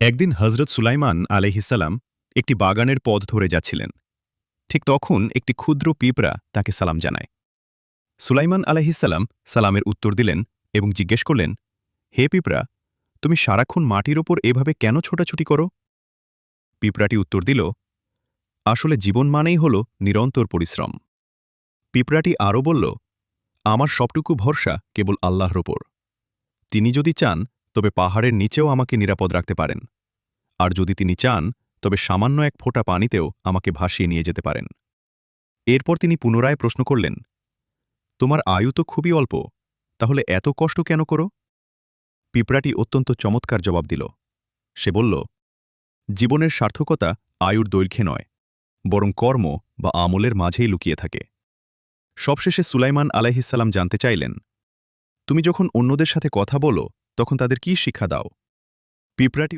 একদিন হজরত সুলাইমান আলাইহিসসালাম একটি বাগানের পথ ধরে যাচ্ছিলেন। ঠিক তখন একটি ক্ষুদ্র পিঁপড়া তাকে সালাম জানায়। সুলাইমান আলাইহিসসালাম সালামের উত্তর দিলেন এবং জিজ্ঞেস করলেন, হে পিঁপড়া, তুমি সারাক্ষণ মাটির ওপর এভাবে কেন ছোটাছুটি করো? পিঁপড়াটি উত্তর দিল, আসলে জীবন মানেই হল নিরন্তর পরিশ্রম। পিঁপড়াটি আরও বলল, আমার সবটুকু ভরসা কেবল আল্লাহর ওপর। তিনি যদি চান তবে পাহাড়ের নিচেও আমাকে নিরাপদ রাখতে পারেন, আর যদি তিনি চান তবে সামান্য এক ফোঁটা পানিতেও আমাকে ভাসিয়ে নিয়ে যেতে পারেন। এরপর তিনি পুনরায় প্রশ্ন করলেন, তোমার আয়ু তো খুবই অল্প, তাহলে এত কষ্ট কেন করো? পিঁপড়াটি অত্যন্ত চমৎকার জবাব দিল। সে বলল, জীবনের সার্থকতা আয়ুর দৈর্ঘ্যে নয়, বরং কর্ম বা আমলের মাঝেই লুকিয়ে থাকে। সবশেষে সুলাইমান আলাইহিসসালাম জানতে চাইলেন, তুমি যখন অন্যদের সাথে কথা বলো তখন তাদের কি শিক্ষা দাও? পিঁপড়াটি